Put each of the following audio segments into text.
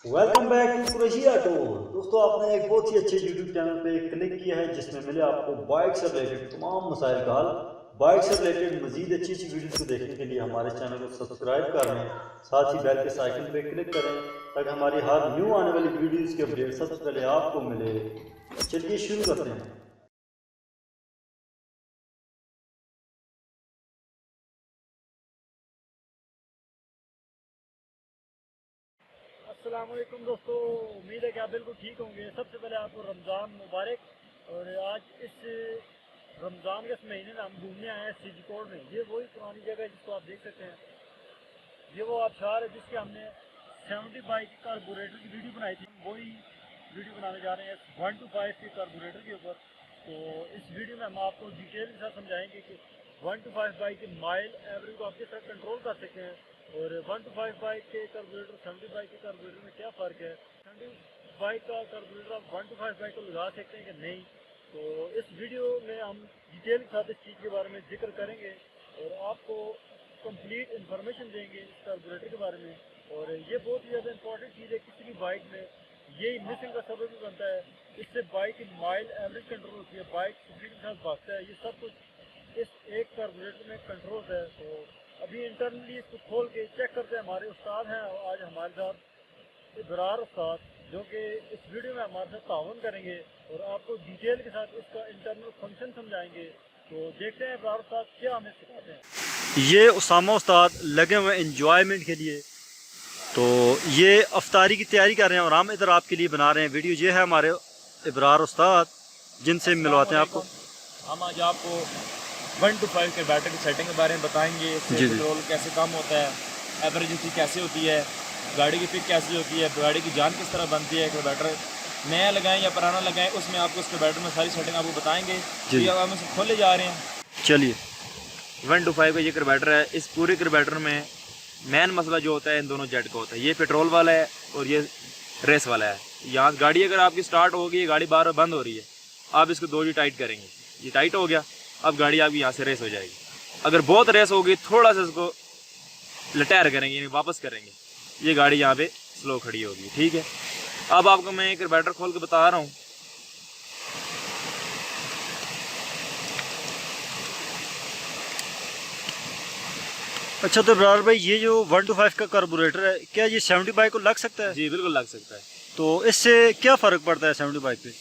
Welcome back to Qureshi auto. दोस्तों, आपने एक बहुत ही अच्छे यूट्यूब चैनल पे क्लिक किया है जिसमें मिले आपको बाइक से रिलेटेड तमाम मसाइल का हल। बाइक से रिलेटेड मजीद अच्छी अच्छी वीडियोस को देखने के लिए हमारे चैनल को सब्सक्राइब कर लें, साथ ही बेल के आइकन पे क्लिक करें ताकि हमारी हर न्यू आने वाली वीडियोस के अपडेट सबसे पहले आपको मिले। चलिए शुरू करते हैं। अस्सलाम वालेकुम दोस्तों, उम्मीद है कि आप बिल्कुल ठीक होंगे। सबसे पहले आपको रमज़ान मुबारक। और आज इस रमज़ान के इस महीने में हम घूमने आए हैं सिजकोट में। ये वही पुरानी जगह है जिसको आप देख सकते हैं। ये वो आबशार है जिसके हमने 70 बाइक के कार्बोरेटर की वीडियो बनाई थी। वही वीडियो बनाने जा रहे हैं 125 के कार्बोरेटर के ऊपर। तो इस वीडियो में हम आपको डिटेल के साथ समझाएंगे कि 125 बाइक के माइल एवरेज को आप किस तरह कंट्रोल कर सकते हैं, और 125 बाइक के कार्बोरेटर 70 बाइक के कार्बोरेटर में क्या फ़र्क है, 70 बाइक का कार्बोरेटर आप 125 बाइक को लगा सकते हैं कि नहीं। तो इस वीडियो में हम डिटेल के साथ इस चीज़ के बारे में जिक्र करेंगे और आपको कंप्लीट इंफॉर्मेशन देंगे इस कार्बोरेटर के बारे में। और ये बहुत ही ज़्यादा इंपॉर्टेंट चीज़ है किसी भी बाइक में, यही मिसिंग का सबब भी बनता है। इससे बाइक की माइल एवरेज कंट्रोल होती है, बाइक स्पीड के साथ भागता है। ये सब कुछ इस एक कार्बोरेटर में कंट्रोल है। तो अभी इंटरनली इसको खोल के चेक करते हैं। हमारे उस्ताद हैं आज हमारे साथ, इब्रार उस्ताद, जो कि इस वीडियो में हमारे साथ ताउन करेंगे और आपको डिटेल के साथ इसका इंटरनल फंक्शन समझाएंगे। तो देखते हैं इब्रार उस्ताद क्या हमें सिखाते हैं। ये उसामा उस्ताद लगे हुए एंजॉयमेंट के लिए, तो ये अफ्तारी की तैयारी कर रहे हैं और हम इधर आपके लिए बना रहे हैं वीडियो। ये है हमारे इब्रार उस्ताद जिनसे मिलवाते हैं आपको। हम आज आपको 125 के बैटरी की सेटिंग के बारे में बताएंगे। इससे पेट्रोल कैसे कम होता है, एवरेज इसकी कैसे होती है, गाड़ी की पिक कैसी होती है, गाड़ी की जान किस तरह बनती है, बैटरी नया लगाएं या पुराना लगाएं, उसमें आपको उसके बैटरी में सारी सेटिंग आपको बताएंगे। जी अब हम इसे खोले जा रहे हैं। चलिए, 125 का ये कार्बोरेटर है। इस पूरे कार्बोरेटर में मेन मसला जो होता है इन दोनों जेट का होता है। ये पेट्रोल वाला है और ये रेस वाला है। यहाँ गाड़ी अगर आपकी स्टार्ट होगी, गाड़ी बार बार बंद हो रही है, आप इसको दो जी टाइट करेंगे, ये टाइट हो गया, अब गाड़ी आपकी यहाँ से रेस हो जाएगी। अगर बहुत रेस होगी, थोड़ा सा इसको लटैर करेंगे यानी वापस करेंगे, ये गाड़ी यहाँ पे स्लो खड़ी होगी। ठीक है, अब आपको मैं एक कार्बोरेटर खोल के बता रहा हूँ। अच्छा तो इब्रार भाई, ये जो 125 का कार्बोरेटर है, क्या ये 70 बाइक को लग सकता है? जी बिल्कुल लग सकता है। तो इससे क्या फ़र्क पड़ता है 70 बाइक पे?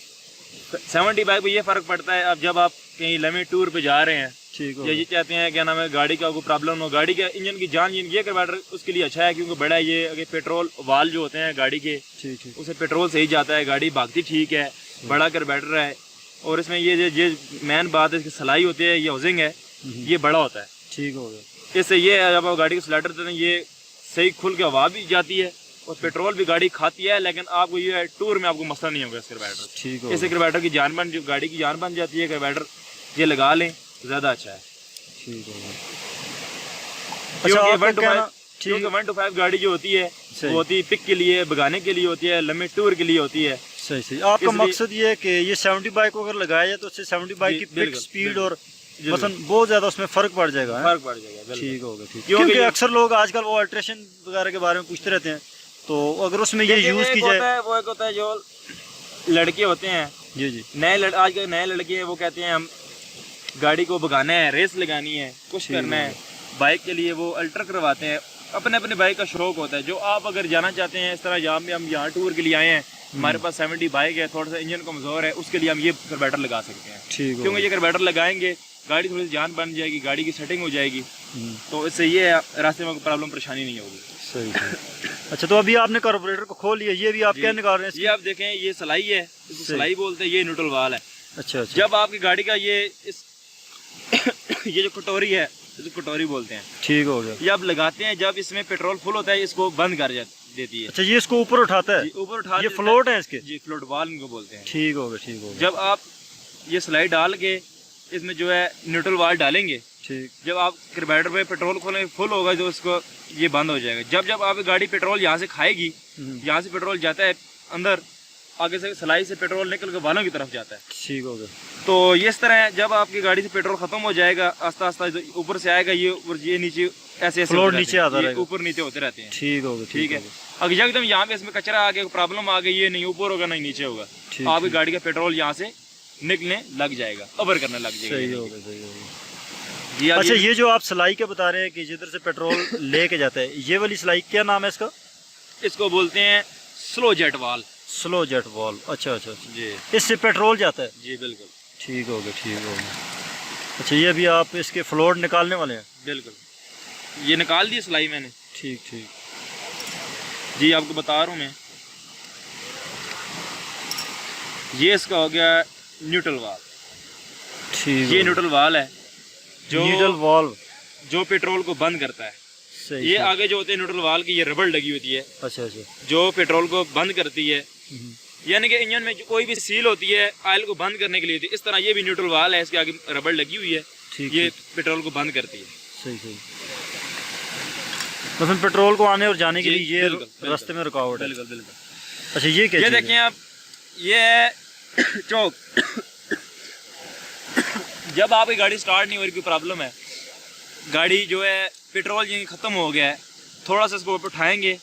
70 बाइक पे ये फ़र्क पड़ता है, अब जब आप कहीं लंबे टूर पे जा रहे हैं, ठीक है, ये चाहते हैं क्या नाम है, गाड़ी का कोई प्रॉब्लम हो, गाड़ी के इंजन की जान, ये कार्बोरेटर उसके लिए अच्छा है क्योंकि बड़ा है ये। अगर पेट्रोल वाल जो होते हैं गाड़ी के, ठीक उसे पेट्रोल सही जाता है, गाड़ी भागती ठीक है, बड़ा कार्बोरेटर है। और इसमें ये मेन बात है, इसकी सलाई होती है, ये हाउसिंग है, ये बड़ा होता है। ठीक हो गया। इससे ये जब आप गाड़ी को स्लाइडर देते हैं, ये सही खुल के हवा भी जाती है और पेट्रोल भी गाड़ी खाती है, लेकिन आपको ये टूर में आपको मसला नहीं होगा इस कार्बोरेटर। ठीक है, इससे कार्बोरेटर की जान बन, जो गाड़ी की जान बन जाती है। कार्बोरेटर ये लगा लें ज़्यादा अच्छा है। ठीक हो गया। क्योंकि 125 गाड़ी जो होती है वो होती है पिक के लिए, भगाने के लिए होती है, लंबे टूर के लिए होती है। सही सही। आपका मकसद ये है कि ये 70 बाइक को अगर लगाया जाए तो उससे 70 बाइक की पिक स्पीड और मतलब बहुत ज्यादा उसमें फर्क पड़ जाएगा। फर्क पड़ जाएगा। ठीक हो गया। ठीक, क्योंकि अक्सर लोग आजकल वो अल्ट्रेशन वगैरह के बारे में पूछते रहते हैं, तो अगर उसमें ये यूज की जाए। वो एक होता है जो लड़के होते हैं, जी जी, आजकल नए लड़के हैं, वो कहते हैं हम गाड़ी को भगाना है, रेस लगानी है, कुछ करना है, बाइक के लिए वो अल्टर करवाते हैं। अपने अपने बाइक का शौक होता है। जो आप अगर जाना चाहते हैं इस तरह, यहाँ पे हम यहाँ टूर के लिए आए हैं, हमारे पास 70 बाइक है, थोड़ा सा इंजन कमज़ोर है, उसके लिए हम ये कार्बोरेटर लगा सकते हैं। ठीक, क्योंकि ये कार्बोरेटर लगाएंगे, गाड़ी थोड़ी सी जान बन जाएगी, गाड़ी की सेटिंग हो जाएगी, तो इससे ये रास्ते में प्रॉब्लम परेशानी नहीं होगी। सही सही। अच्छा तो अभी आपने कार्बोरेटर को खोल लिया, ये भी आप क्या निकाल रहे हैं? ये आप देखें, ये सलाई है, सलाई बोलते हैं, ये न्यूट्रल वाल है। अच्छा। जब आपकी गाड़ी का ये ये जो कटोरी है, इसको कटोरी बोलते हैं। ठीक हो गया। ये आप लगाते हैं, जब इसमें पेट्रोल फुल होता है, इसको बंद कर देती है। अच्छा, ये इसको ऊपर उठाता है? ऊपर उठा, ये फ्लोट है इसके? जी, फ्लोट वाल इनको बोलते हैं। ठीक हो गया। ठीक हो गया। जब आप ये स्लाइड डाल के इसमें जो है न्यूट्रल वाल डालेंगे, ठीक, जब आप कार्बोरेटर पे पेट्रोल खोलेंगे, फुल होगा जो इसको ये बंद हो जाएगा। जब आप गाड़ी पेट्रोल यहाँ से खाएगी, यहाँ से पेट्रोल जाता है अंदर, आगे से सलाई से पेट्रोल निकल के वालों की तरफ जाता है। ठीक हो गया। तो ये इस तरह है, जब आपकी गाड़ी से पेट्रोल खत्म हो जाएगा, आस्ता आस्ता ऊपर से आएगा, ये नीचे ऐसे ऐसे फ्लोर होते नीचे रहते हैं, आता ये रहेगा। ऊपर नीचे होते रहते हैं। ठीक होगा, ठीक है। होगा। अगर एकदम यहाँ पे इसमें कचरा आ गया, प्रॉब्लम आ गई, ये नहीं ऊपर होगा नहीं नीचे होगा, ठीक, आपकी ठीक। गाड़ी का पेट्रोल यहाँ से निकलने लग जाएगा, कवर करने लग जाएगा। सही ये होगा, सही होगा। जी आप अच्छा, ये जो आप सिलाई का बता रहे हैं कि जिधर से पेट्रोल लेके जाता है, ये वाली सिलाई क्या नाम है इसका? इसको बोलते हैं स्लो जेट वाल। Slow jet valve. अच्छा अच्छा अच्छा। जी इससे पेट्रोल जाता है। जी बिल्कुल ठीक हो गया, ठीक हो गया। अच्छा, ये भी आप इसके फ्लोर निकालने वाले हैं? बिल्कुल, ये निकाल दी सिलाई मैंने। ठीक ठीक। जी आपको बता रहा हूँ मैं, ये इसका हो गया न्यूट्रल वाल। ठीक, ये न्यूट्रल वाल है जो नीडल वॉल्व। जो पेट्रोल को बंद करता है। सही, ये सही। आगे जो होते हैं न्यूट्रल वाल की, ये रबड़ लगी होती है अच्छा अच्छा। जो पेट्रोल को बंद करती है। यानी कि इंजन में जो कोई भी सील होती है ऑयल को बंद करने के लिए होती है, इस तरह ये भी न्यूट्रल वाल है, इसके आगे रबड़ लगी हुई है, ठीक, ये ठीक। पेट्रोल को बंद करती है। सही सही। मतलब पेट्रोल को आने और जाने के जी, लिए ये बिल्कुल, बिल्कुल। रास्ते में रुकावट है। बिल्कुल बिल्कुल। अच्छा, ये क्या ये चीज़ है? देखें आप, ये है चौक। जब आपकी गाड़ी स्टार्ट नहीं हो रही, कोई प्रॉब्लम है, गाड़ी जो है पेट्रोल यानी ख़त्म हो गया है, थोड़ा सा इसको उठाएंगे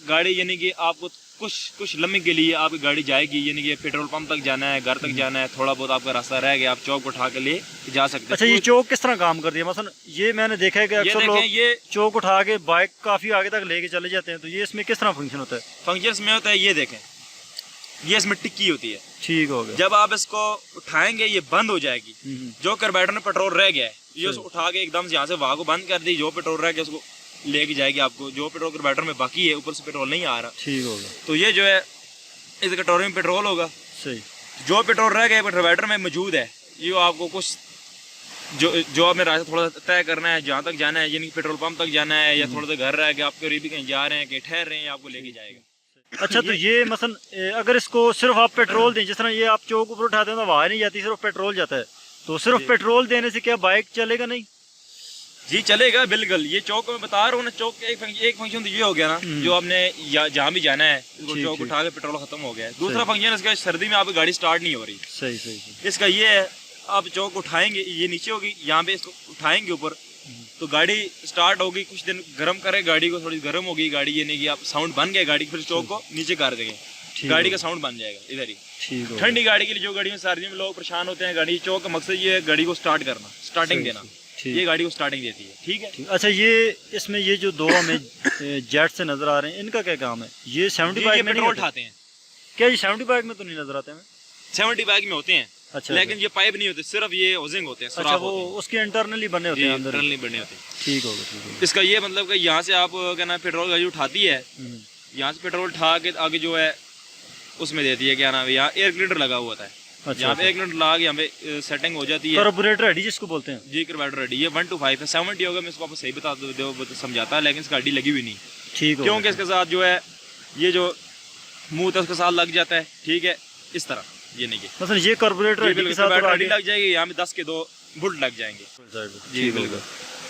गाड़ी, यानी कि आपको कुछ लम्हे के लिए आपकी गाड़ी जाएगी, यानी कि पेट्रोल पंप तक जाना है, घर तक जाना है, थोड़ा बहुत आपका रास्ता रह गया, आप चौक उठा के ले जा सकते हैं। अच्छा, ये चौक किस तरह काम करती है? मसलन ये मैंने देखा है कि ये अक्सर देखें, लोग ये चौक उठा के बाइक काफ़ी आगे तक लेके चले जाते हैं, तो ये इसमें किस तरह फंक्शन होता है? फंक्शंस में होता है, ये देखें, ये इसमें टिक्की होती है। ठीक हो गया। जब आप इसको उठाएंगे ये बंद हो जाएगी। जो कार्बोरेटर में पेट्रोल रह गया है, ये उसको उठा के एकदम से यहाँ से वहाँ को बंद कर दी, जो पेट्रोल रह गया उसको लेके जाएगी आपको। जो पेट्रोल कार्बोरेटर में बाकी है, ऊपर से पेट्रोल नहीं आ रहा, ठीक हो गया। तो ये जो है इस कटोरे में पेट्रोल होगा। सही। जो पेट्रोल रह गया कार्बोरेटर में मौजूद है, ये आपको कुछ जो आपने रास्ता थोड़ा तय करना है, जहाँ तक जाना है, यानी पेट्रोल पंप तक जाना है, या थोड़ा सा घर रह गया, आप करीब भी कहीं जा रहे हैं, कहीं ठहर रहे हैं, आपको लेके जाएगा। अच्छा, तो ये मसलन अगर इसको सिर्फ आप पेट्रोल दें, जिस तरह ये आप चौक ऊपर उठाते हैं तो हवा नहीं जाती, सिर्फ पेट्रोल जाता है, तो सिर्फ पेट्रोल देने से क्या बाइक चलेगा नहीं? जी चलेगा बिल्कुल। ये चौक में बता रहा हूँ ना, चौक का एक फंक्शन तो ये हो गया ना, जो आपने जहाँ भी जाना है, इसको ठीक, चौक ठीक। उठा के पेट्रोल खत्म हो गया है। दूसरा फंक्शन इसका, सर्दी में आपकी गाड़ी स्टार्ट नहीं हो रही, सही सही सही। इसका ये है, आप चौक उठाएंगे, ये नीचे होगी, यहाँ पे इसको उठाएंगे ऊपर, तो गाड़ी स्टार्ट होगी, कुछ दिन गर्म करे गाड़ी को, थोड़ी गर्म होगी गाड़ी, ये नहीं कि आप साउंड बन गया गाड़ी, फिर चौक को नीचे कर देंगे, ठीक गाड़ी हो का साउंड बन जाएगा इधर ही। ठीक हो ठंडी गाड़ी के लिए, जो गाड़ी में सर्दियों में लोग परेशान होते हैं, गाड़ी चौक का मकसद ये है गाड़ी को स्टार्ट करना, स्टार्टिंग देना, ठीक। ये गाड़ी को स्टार्टिंग देती है। ठीक है। ठीक। अच्छा, ये इसमें ये जो दो हमें जेट से नजर आ रहे हैं, इनका क्या काम है? ये 70 ये बाइक में नहीं पेट्रोल होते? उठाते हैं। क्या ये 70 बाइक में तो नहीं नजर आते हैं? 70 बाइक में होते हैं। अच्छा, लेकिन ये पाइप नहीं होते, सिर्फ ये होजिंग होते हैं, अच्छा, सुराख वो होते हैं। उसके इंटरनली बने होते जी, हैं अंदर। इंटरनली बने होते हैं। ठीक होगा, ठीक होगा। इसका ये मतलब कि यहाँ से आप क्या ना पेट्रोल गाड़ी उठाती है, यहाँ से पेट्रोल उठा के आगे जो है उसमें देती है, क्या नाम है, यहाँ एयर क्लीनर लगा हुआ था, अच्छा, यहाँ पे एयर क्लीनर लगा के यहाँ पे सेटिंग हो जाती है। कार्बोरेटर रेडी जिसको बोलते हैं। जी कार्बोरेटर रेडी, ये 1 to 5 है, 70 होगा, मैं इसको आपको सही बता दो समझाता, लेकिन इसकी गाड़ी लगी हुई नहीं, ठीक हो क्योंकि इसके साथ जो है ये जो मुंह था उसके साथ लग जाता है। ठीक है, इस तरह ये नहीं है, मतलब ये कार्बोरेटर रेडी के साथ और गाड़ी आगे लग जाएगी, यहाँ पे 10 के 2 बुट लग जाएंगे। जी ठीक बिल्कुल, होगा।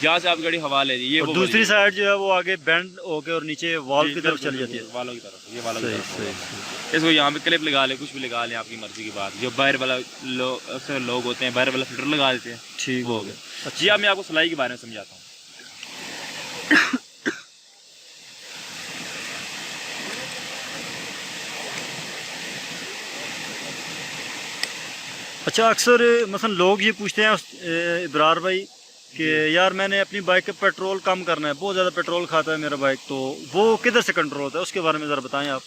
जहाँ से आप गाड़ी हवा ले रही है, और वो दूसरी वाली साइड जो है वो आगे बेंड होके और नीचे वॉल की तरफ चली जाती है। वालों की तरफ, ये वालों की सही, तरफ सही, होगा। इसको यहाँ पे क्लिप लगा ले, कुछ भी लगा ले, आपकी मर्जी की बात। जो बाहर वाला अक्सर लोग होते हैं, बाहर वाला फिल्टर लगा देते हैं। ठीक वो हो हो गया। गया। जी अब मैं आपको सिलाई के बारे में समझाता हूँ। अच्छा, अक्सर मसलन लोग ये पूछते हैं इब्रार भाई कि यार मैंने अपनी बाइक का पेट्रोल कम करना है, बहुत ज़्यादा पेट्रोल खाता है मेरा बाइक, तो वो किधर से कंट्रोल होता है? उसके बारे में ज़रा बताएं आप।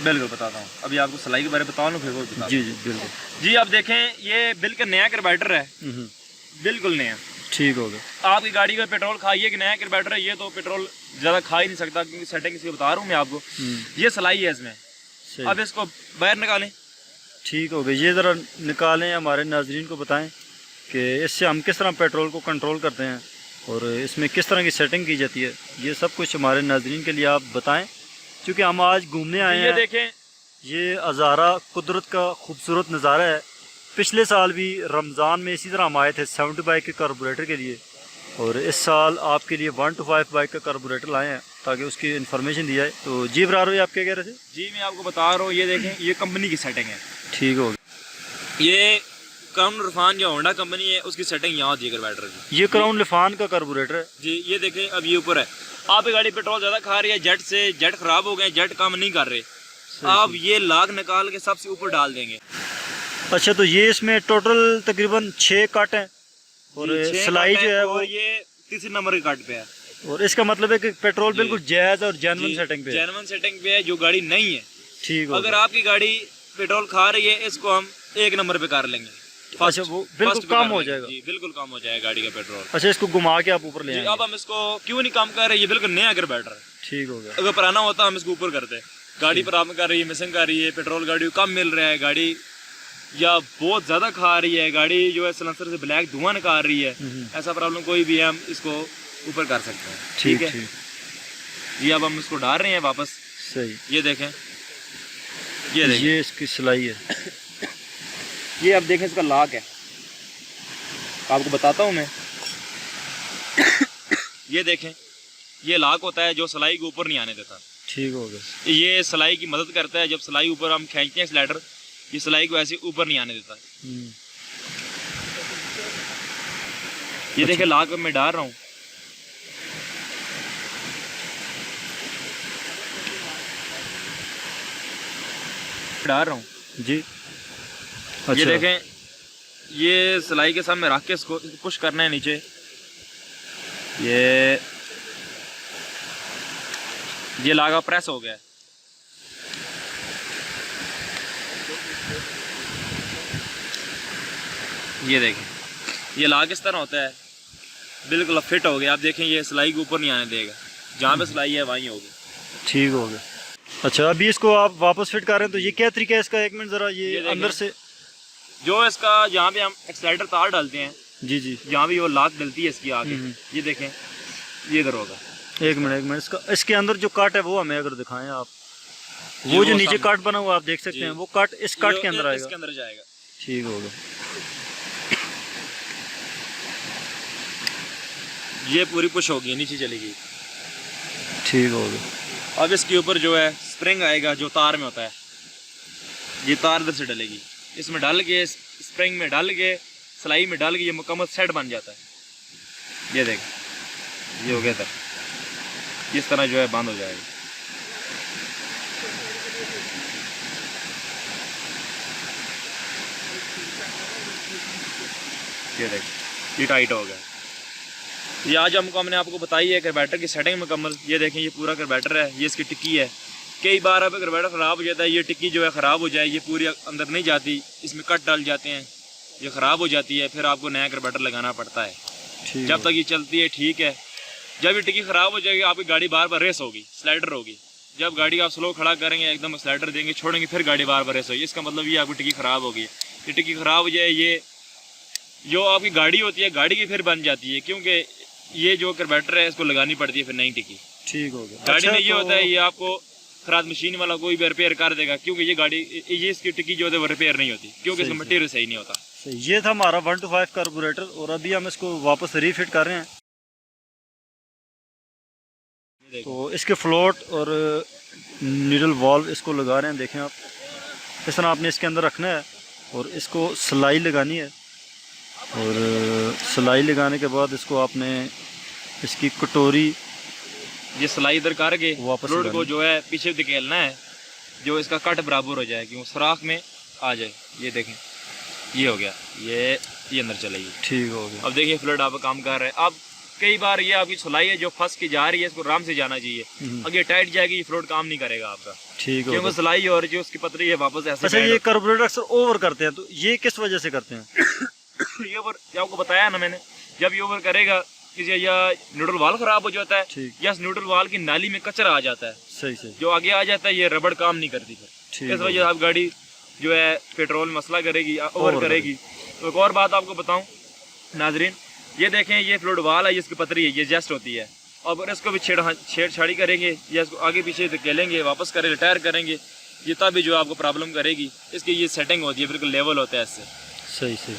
बिल्कुल बताता हूँ, अभी आपको सिलाई के बारे में बताऊँ ना, फिर वो बता। जी जी बिल्कुल। जी आप देखें, ये बिल्कुल नया कार्बोरेटर है, बिल्कुल नया। ठीक हो गया। आपकी गाड़ी का पेट्रोल खाइए कि नया कार्बोरेटर है, ये तो पेट्रोल ज़्यादा खा ही नहीं सकता, क्योंकि सेटिंग इसकी बता रहा हूँ मैं आपको। ये सिलाई है इसमें। सही। अब इसको बाहर निकालें। ठीक हो गया, ये ज़रा निकालें, हमारे नाजरीन को बताएं कि इससे हम किस तरह पेट्रोल को कंट्रोल करते हैं और इसमें किस तरह की सेटिंग की जाती है। ये सब कुछ हमारे नाजरीन के लिए आप बताएं, क्योंकि हम आज घूमने आए ये हैं। देखें, ये अज़ारा कुदरत का खूबसूरत नज़ारा है। पिछले साल भी रमज़ान में इसी तरह हम आए थे 70 बाइक के कार्बोरेटर के लिए, और इस साल आपके लिए 1 to 5 बाइक का कार्बोरेटर लाए हैं ताकि उसकी इन्फॉर्मेशन दी जाए। तो जी बरार भाई, आप क्या कह रहे थे? जी मैं आपको बता रहा हूँ, ये देखें, ये कंपनी की सेटिंग है। ठीक हो गया। ये क्राउन इरफान जो होंडा कंपनी है उसकी सेटिंग यहाँ होती है कार्बोरेटर की। ये क्राउन लिफान का कार्बोरेटर है जी, ये देखें अब ये ऊपर है। आपकी गाड़ी पेट्रोल ज़्यादा खा रही है, जेट से जेट खराब हो गए, जेट काम नहीं कर रहे, आप ये लाग निकाल के सबसे ऊपर डाल देंगे। अच्छा, तो ये इसमें टोटल तकरीबन 6 कट हैं और सिलाई जो है वो ये तीसरे नंबर के कट पे है। और इसका मतलब है कि पेट्रोल बिल्कुल जायज़ और जेन्युइन सेटिंग पे है। जेन्युइन सेटिंग पे है, जो गाड़ी नहीं है। ठीक है, अगर आपकी गाड़ी पेट्रोल खा रही है, इसको हम 1 नंबर पे कर लेंगे। अच्छा, वो बिल्कुल कम हो जाएगा। जी, बिल्कुल कम हो जाएगा गाड़ी का पेट्रोल। अच्छा, इसको घुमा के आप ऊपर ले आएंगे। अब हम इसको क्यों नहीं कम कर रहे, ये बिल्कुल नया कार्बोरेटर है। ठीक हो गया। अगर पुराना होता हम इसको ऊपर करते। गाड़ी प्रॉब्लम कर रही है, मिसिंग कर रही है, पेट्रोल गाड़ी को कम मिल रहा है, गाड़ी या बहुत ज़्यादा खा रही है, गाड़ी जो है सिलेंसर से ब्लैक धुआं निकाल रही है, ऐसा प्रॉब्लम कोई भी है, हम इसको ऊपर कर सकते हैं। ठीक है, ये अब हम इसको डाल रहे हैं वापस। सही, ये देखें, ये देखें, ये इसकी सिलाई है। ये अब देखें इसका लॉक है, आपको बताता हूँ मैं। ये देखें, ये लॉक होता है जो सिलाई को ऊपर नहीं आने देता। ठीक हो गया। ये सिलाई की मदद करता है, जब सिलाई ऊपर हम खींचते हैं स्लाइडर, ये सिलाई को ऐसे ऊपर नहीं आने देता। ये देखें लॉक मैं डाल रहा हूँ। डाल रहा हूँ जी। अच्छा। ये अच्छा, देखें, ये सिलाई के सामने रख के इसको पुश करना है नीचे। ये लागा प्रेस हो गया है। ये देखें, ये लाग इस तरह होता है, बिल्कुल फिट हो गया। आप देखें ये सिलाई के ऊपर नहीं आने देगा, जहाँ पे सिलाई है वहीं होगी। ठीक हो गया। अच्छा, अभी इसको आप वापस फिट कर रहे हैं, तो ये क्या तरीका है इसका? 1 मिनट ज़रा, ये अंदर से जो इसका जहाँ पे हम एक्सलेटर तार डालते हैं, जी जी, जहाँ भी वो लाक डलती है इसकी आगे, ये देखें, ये इधर होगा। 1 मिनट इसके अंदर जो कट है वो हमें अगर दिखाएं आप, वो जो नीचे कट बना हुआ आप देख सकते हैं, वो कट इस कट के अंदर आएगा, इसके अंदर जाएगा। ठीक होगा। ये पूरी पुश होगी, नीचे चलेगी। ठीक हो गया। अब इसके ऊपर जो है स्प्रिंग आएगा, जो तार में होता है, ये तार इधर से डलेगी, इसमें डाल के, स्प्रिंग में डाल के, सिलाई में डाल के, ये मुकम्मल सेट बन जाता है। ये देख, ये हो गया था, इस तरह जो है बंद हो जाएगा। ये देख, ये टाइट हो गया। ये आज हमने आपको बताई है कार्बोरेटर की सेटिंग मुकम्मल। ये देखें, ये पूरा कार्बोरेटर है, ये इसकी टिक्की है। कई बार अब कार्बोरेटर ख़राब हो जाता है, ये टिक्की जो है ख़राब हो जाए, ये पूरी अंदर नहीं जाती, इसमें कट डाल जाते हैं, ये ख़राब हो जाती है, फिर आपको नया कार्बोरेटर लगाना पड़ता है। जब तक ये चलती है ठीक है, जब ये टिक्की ख़राब हो जाएगी आपकी गाड़ी बार बार रेस होगी, स्लाइडर होगी। जब गाड़ी आप स्लो खड़ा करेंगे, एकदम स्लाइडर देंगे, छोड़ेंगे, फिर गाड़ी बार बार रेस होगी। इसका मतलब ये आपकी टिक्की ख़राब होगी। ये टिक्की ख़राब हो जाए, ये जो आपकी गाड़ी होती है, गाड़ी की फिर बन जाती है, क्योंकि ये जो कार्बोरेटर है इसको लगानी पड़ती है फिर नई टिक्की। ठीक हो गया। गाड़ी में ये होता है, ये आपको खराब मशीन वाला कोई भी रिपेयर कर देगा, क्योंकि ये गाड़ी, ये इसकी टिक्की जो है वो रिपेयर नहीं होती, क्योंकि इसका मटेरियल सही नहीं होता। ये था हमारा 125 कार्बोरेटर, और अभी हम इसको वापस रीफिट कर रहे हैं। तो इसके फ्लोट और नीडल वॉल्व इसको लगा रहे हैं। देखें आप, इस तरह आपने इसके अंदर रखना है और इसको सिलाई लगानी है, और सिलाई लगाने के बाद इसको आपने इसकी कटोरी, ये सिलाई इधर करके वापस फ्लोट को जो है पीछे धकेलना है, जो इसका कट बराबर हो जाए, क्यों सुराख में आ जाए। ये देखें, ये हो गया, ये अंदर चलेगी। ठीक हो गया। अब देखिए फ्लोट आप काम कर रहे हैं। अब कई बार ये आपकी सिलाई है जो फंस के जा रही है, इसको आराम से जाना चाहिए। अगर टाइट जाएगी ये फ्लोट काम नहीं करेगा आपका। ठीक है, क्योंकि सिलाई और जो उसकी पतरी है वापस ऐसे। अच्छा, ये कार्बोरेटर अक्सर ओवर करते हैं, तो ये किस वजह से करते हैं? ये ओवर आपको बताया ना मैंने, जब ये ओवर करेगा किसी या न्यूट्रल वाल खराब हो जाता है, या न्यूट्रल वाल की नाली में कचरा आ जाता है, सही जो आगे आ जाता है, ये रबड़ काम नहीं करती फिर। इस वजह से आप गाड़ी जो है पेट्रोल में मसला करेगी, ओवर करेगी। तो एक और बात आपको बताऊं नाजरीन, ये देखें, ये फ्लूइड वाल है, इसकी पतरी है, ये जस्ट होती है। अब इसको भी छेड़छाड़ी करेंगे या इसको आगे पीछे धकेलेंगे, वापस करें, रिटायर करेंगे, ये तभी जो आपको प्रॉब्लम करेगी। इसकी ये सेटिंग होती है, बिल्कुल लेवल होता है इससे। सही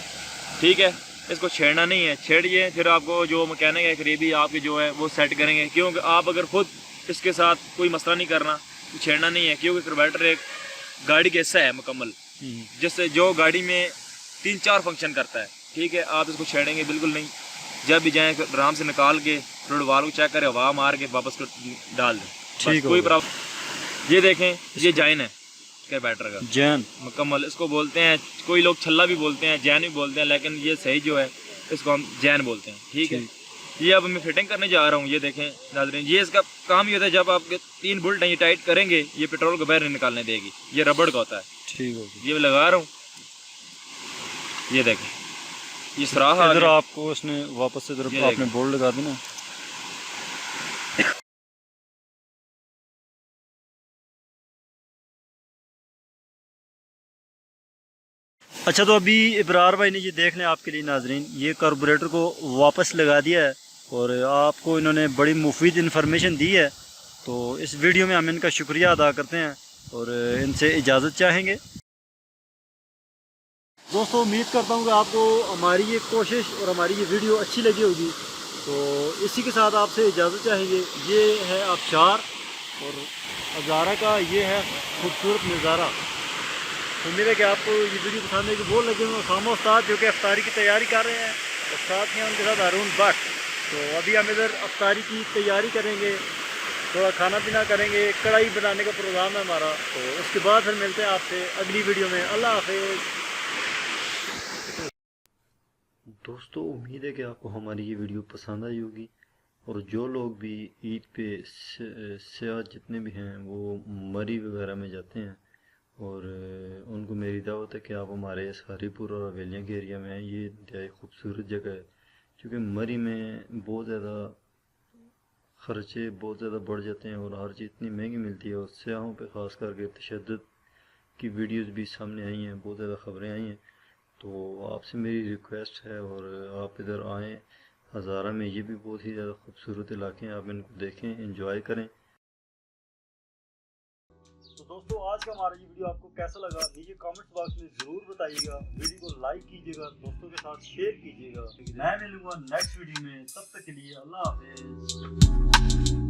ठीक है, इसको छेड़ना नहीं है। छेड़िए फिर आपको जो मैकेनिक है करीबी आपके जो है वो सेट करेंगे, क्योंकि आप अगर खुद इसके साथ कोई मसला नहीं करना, तो छेड़ना नहीं है, क्योंकि कार्बोरेटर एक गाड़ी का हिस्सा है मुकम्मल, जिससे जो गाड़ी में 3-4 फंक्शन करता है, ठीक है। आप इसको छेड़ेंगे बिल्कुल नहीं, जब भी जाएँ आराम से निकाल के फ्लूइड वाल्व को चेक करें, हवा मार के वापस को डाल दें, ठीक, कोई प्रॉब्लम। ये देखें, ये जैन है कार्बोरेटर का, जैन मुकम्मल इसको बोलते हैं, कोई लोग छल्ला भी बोलते हैं, जैन भी बोलते हैं, लेकिन ये सही जो है इसको हम जैन बोलते हैं, ठीक है। ये अब मैं फिटिंग करने जा रहा हूँ। ये देखें नाज़रीन, ये इसका काम ये होता है, जब आपके 3 बोल्ट ये टाइट करेंगे ये पेट्रोल को बाहर नहीं निकालने देगी, ये रबड़ का होता है, ठीक हो। ये मैं लगा रहा हूँ। ये देखें, ये सुराख आ इधर गया। आपको उसने वापस से इधर ये आपने बोल्ट लगा देना। अच्छा, तो अभी इब्रार भाई ने ये देख लें आपके लिए नाजरीन, ये कार्बोरेटर को वापस लगा दिया है और आपको इन्होंने बड़ी मुफीद इन्फॉर्मेशन दी है। तो इस वीडियो में हम इनका शुक्रिया अदा करते हैं और इनसे इजाज़त चाहेंगे। दोस्तों, उम्मीद करता हूँ कि आपको हमारी ये कोशिश और हमारी ये वीडियो अच्छी लगी होगी। तो इसी के साथ आपसे इजाज़त चाहेंगे। ये है आबशार और हज़ारा का ये है खूबसूरत नज़ारा। उम्मीद है कि आपको ये वीडियो पसंद है कि वो लगे हुए सामा उस्ताद जो कि अफ्तारी की तैयारी कर रहे हैं और साथ ही उनके साथ हारून भट्ट। तो अभी हम इधर अफ्तारी की तैयारी करेंगे, थोड़ा खाना पीना करेंगे, कढ़ाई बनाने का प्रोग्राम है हमारा। तो उसके बाद फिर मिलते हैं आपसे अगली वीडियो में। अल्लाह हाफिज़। दोस्तों, उम्मीद है कि आपको हमारी ये वीडियो पसंद आई होगी और जो लोग भी ईद पे सयाह जितने भी हैं वो मरी वगैरह में जाते हैं और उनको मेरी दावत है कि आप हमारे सारीपुर और हवेलियाँ के एरिया में हैं। ये इंतहाई खूबसूरत जगह है, क्योंकि मरी में बहुत ज़्यादा ख़र्चे बहुत ज़्यादा बढ़ जाते हैं और हर चीज़ इतनी महंगी मिलती है और सयाहों पे ख़ास करके तशद्दुद की वीडियोस भी सामने आई हैं, बहुत ज़्यादा ख़बरें आई हैं। तो आपसे मेरी रिक्वेस्ट है और आप इधर आएँ। हज़ारा में ये भी बहुत ही ज़्यादा खूबसूरत इलाके हैं, आप इनको देखें, एंजॉय करें। तो दोस्तों, आज का हमारा ये वीडियो आपको कैसा लगा नीचे कमेंट्स बॉक्स में ज़रूर बताइएगा। वीडियो को लाइक कीजिएगा, दोस्तों के साथ शेयर कीजिएगा। मैं मिलूंगा नेक्स्ट वीडियो में, तब तक के लिए अल्लाह हाफिज़।